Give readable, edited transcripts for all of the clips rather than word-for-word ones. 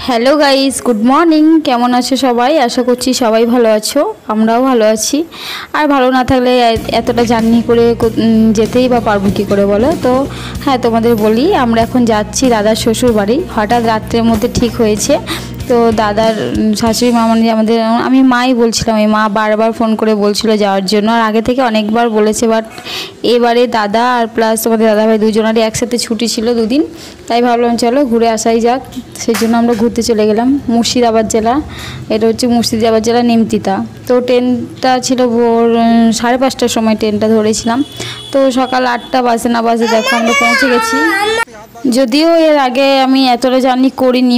Hello guys, good morning. কেমন আছো সবাই? আশা করছি সবাই ভালো আছো, আমরাও ভালো আছি। আর ভালো না থাকলে এতটা জার্নি করে যেতেই বা পারবো কী করে বলো তো। হ্যাঁ, তোমাদের বলি, আমরা এখন যাচ্ছি দাদার শ্বশুর বাড়ি। হঠাৎ রাত্রের মধ্যে ঠিক হয়েছে। তো দাদার শাশুড়ি মা মানে আমাদের, আমি মাই বলছিলাম, এই মা বারবার ফোন করে বলছিল যাওয়ার জন্য, আর আগে থেকে অনেকবার বলেছে। বাট এবারে দাদা আর প্লাস তোমাদের দাদাভাই দুজনেরই একসাথে ছুটি ছিল দুদিন, তাই ভাবলাম চলো ঘুরে আসাই যাক। সেই জন্য আমরা ঘুরতে চলে গেলাম মুর্শিদাবাদ জেলা। এটা হচ্ছে মুর্শিদাবাদ জেলা নিমতিতা। তো ট্রেনটা ছিল ভোর 5:30টার সময় ট্রেনটা ধরেছিলাম। তো সকাল 8টা বাজে না বাজে দেখো আমরা পৌঁছে গেছি। যদিও এর আগে আমি এতটা জার্নি করিনি,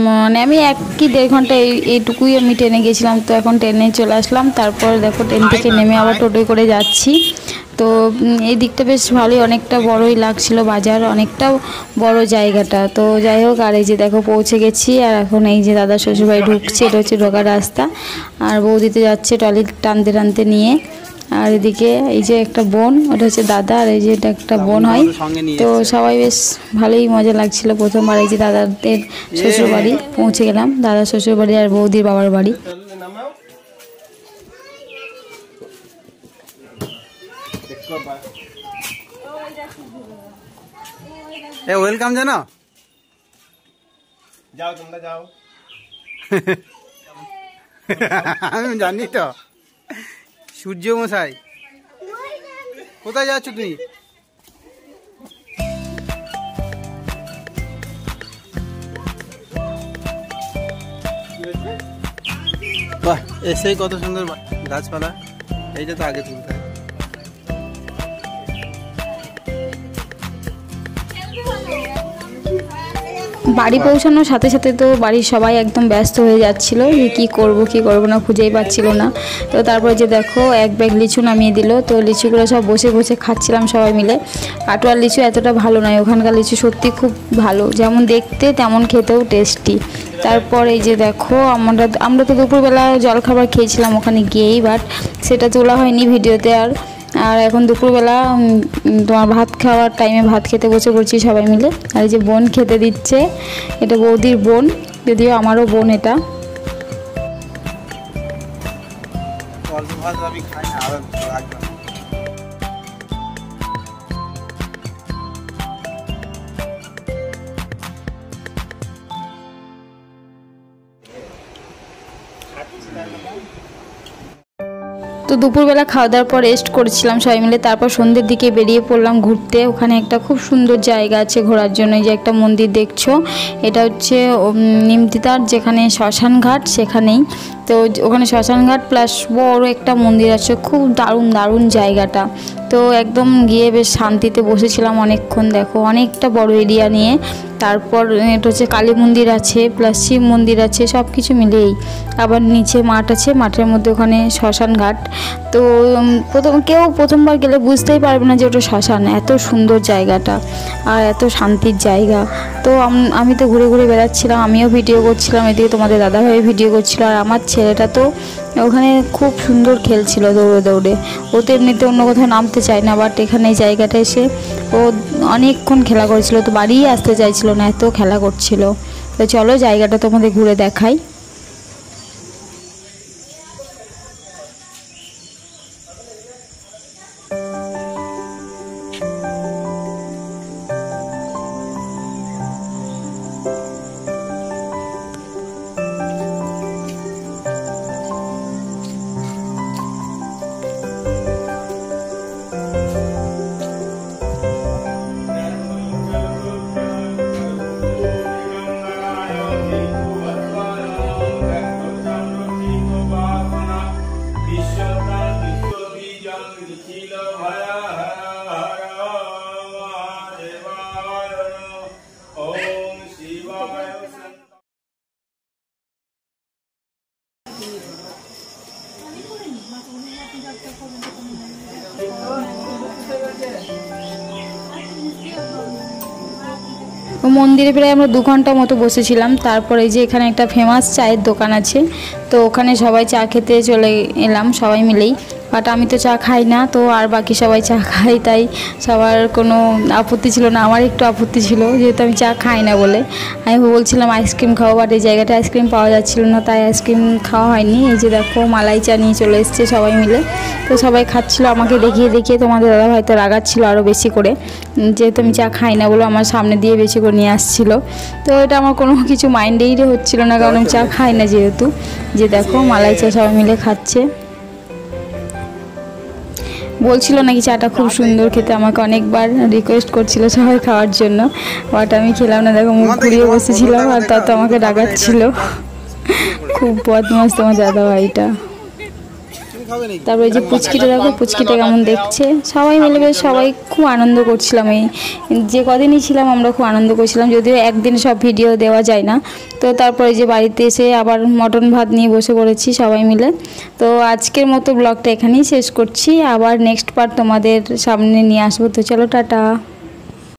মানে আমি 1 কি 1.5 ঘন্টা এইটুকুই আমি ট্রেনে গেছিলাম। তো এখন ট্রেনে চলে আসলাম। তারপর দেখো ট্রেন থেকে নেমে আবার টোটোয় করে যাচ্ছি। তো এই দিকটা বেশ ভালোই, অনেকটা বড়ই লাগছিল, বাজার অনেকটা বড় জায়গাটা। তো যাই হোক, আর এই যে দেখো পৌঁছে গেছি। আর এখন এই যে দাদা শ্বশুরবাড়ি ঢুকছে, এটা হচ্ছে ঢোকার রাস্তা। আর বৌদিতে যাচ্ছে ট্রলি টানতে টানতে নিয়ে। আর এদিকে এই যে একটা বোন, ওটা হচ্ছে দাদা, আর এই যে এটা একটা বোন হয়। তো সবাই বেশ ভালোই মজা লাগছিল। প্রথমবার এই যে দাদাদের শ্বশুরবাড়ি পৌঁছে গেলাম, দাদা শ্বশুরবাড়ি আর বৌদির বাবার বাড়ি। ওয়েলকাম জানো, যাও তোমরা যাও। আমি জানি তো। সূর্য মশাই কোথায় যাচ্ছ তুমি? বাহ, এসেই কত সুন্দর গাছপালা। এইটা তো আগে তুলতে হয়। বাড়ি পৌঁছানোর সাথে সাথে তো বাড়ির সবাই একদম ব্যস্ত হয়ে যাচ্ছিল যে কী করবো না, খুঁজেই পাচ্ছিল না। তো তারপরে যে দেখো এক ব্যাগ লিচু নামিয়ে দিল। তো লিচুগুলো সব বসে বসে খাচ্ছিলাম সবাই মিলে। কাটোয়ার লিচু এতটা ভালো নয়, ওখানকার লিচু সত্যি খুব ভালো, যেমন দেখতে তেমন খেতেও টেস্টি। তারপর এই যে দেখো আমরা তো দুপুরবেলা জলখাবার খেয়েছিলাম ওখানে গিয়েই, বাট সেটা তোলা হয়নি ভিডিওতে। আর এখন দুপুরবেলা তোমার ভাত খাওয়ার টাইমে ভাত খেতে বসে পড়ছি সবাই মিলে। আর এই যে বোন খেতে দিচ্ছে, এটা বৌদির বোন, যদিও আমারও বোন এটা। তো দুপুরবেলা খাওয়া দাওয়ার পর রেস্ট করেছিলাম সবাই মিলে। তারপর সন্ধ্যের দিকে বেরিয়ে পড়লাম ঘুরতে। ওখানে একটা খুব সুন্দর জায়গা আছে ঘোরার জন্য। এই যে একটা মন্দির দেখছো, এটা হচ্ছে নিমতিতার যেখানে শ্মশান ঘাট, সেখানেই। তো ওখানে শ্মশান ঘাট প্লাস বড় একটা মন্দির আছে, খুব দারুণ জায়গাটা। তো একদম গিয়ে বেশ শান্তিতে বসেছিলাম অনেকক্ষণ। দেখো অনেকটা বড় এরিয়া নিয়ে। তারপর এটা হচ্ছে কালী মন্দির আছে প্লাস শিব মন্দির আছে, সব কিছু মিলেই। আবার নিচে মাঠ আছে, মাঠের মধ্যে ওখানে শ্মশান ঘাট। তো প্রথমবার গেলে বুঝতেই পারবে না যে ওটা শ্মশান, এত সুন্দর জায়গাটা আর এত শান্তির জায়গা। তো আমি তো ঘুরে ঘুরে বেড়াচ্ছিলাম, আমিও ভিডিও করছিলাম, এদিকে তোমাদের দাদাভাই ভিডিও করছিল। আর আমার ছেলেটা তো ওখানে খুব সুন্দর খেলছিল দৌড়ে দৌড়ে। ও তো এমনিতে অন্য কোথাও নামতে চায় না, বাট এখানে এই জায়গাটা এসে ও অনেকক্ষণ খেলা করেছিল। তো বাড়িই আসতে চাইছিল না, এত খেলা করছিল। তো চলো জায়গাটা তোমাদের ঘুরে দেখাই। মন্দিরে প্রায় আমরা 2 ঘন্টা মতো বসেছিলাম। তারপরে এই যে এখানে একটা ফেমাস চায়ের দোকান আছে, তো ওখানে সবাই চা খেতে চলে এলাম সবাই মিলেই। বাট আমি তো চা খাই না, তো আর বাকি সবাই চা খাই, তাই সবার কোনো আপত্তি ছিল না। আমার একটু আপত্তি ছিল যেহেতু আমি চা খাই না বলে। আমি বলছিলাম আইসক্রিম খাবো, বাট এই জায়গাটা আইসক্রিম পাওয়া যাচ্ছিল না, তাই আইসক্রিম খাওয়া হয়নি। এই যে দেখো মালাই চা নিয়ে চলে এসছে সবাই মিলে। তো সবাই খাচ্ছিলো, আমাকে দেখিয়ে দেখিয়ে তোমাদের দাদা হয়তো রাগাচ্ছিলো আরও বেশি করে, যেহেতু আমি চা খাই না বলে আমার সামনে দিয়ে বেশি করে নিয়ে আসছিলো। তো এটা আমার কোনো কিছু মাইন্ডেই হচ্ছিলো না, কারণ আমি চা খাই না যেহেতু। যে দেখো মালাই চা সবাই মিলে খাচ্ছে। বলছিল নাকি চাটা খুব সুন্দর খেতে, আমাকে অনেকবার রিকোয়েস্ট করছিল সবাই খাওয়ার জন্য, বাট আমি খেলাম না। দেখো মুখ ঘুরিয়ে বসেছিলাম, আর তা তো আমাকে রাগাচ্ছিল। খুব বদমাস তোমার দাদা ভাইটা। তারপরে যে পুচকিটা দেখো, পুচকিটা কেমন দেখছে। সবাই মিলে বেশ সবাই খুব আনন্দ করছিলাম। এই যে কদিনই ছিলাম আমরা খুব আনন্দ করছিলাম, যদিও একদিন সব ভিডিও দেওয়া যায় না। তো তারপরে যে বাড়িতে এসে আবার মটন ভাত নিয়ে বসে পড়েছি সবাই মিলে। তো আজকের মতো ব্লগটা এখানেই শেষ করছি, আবার নেক্সট পার্ট তোমাদের সামনে নিয়ে আসবো। তো চলো টাটা।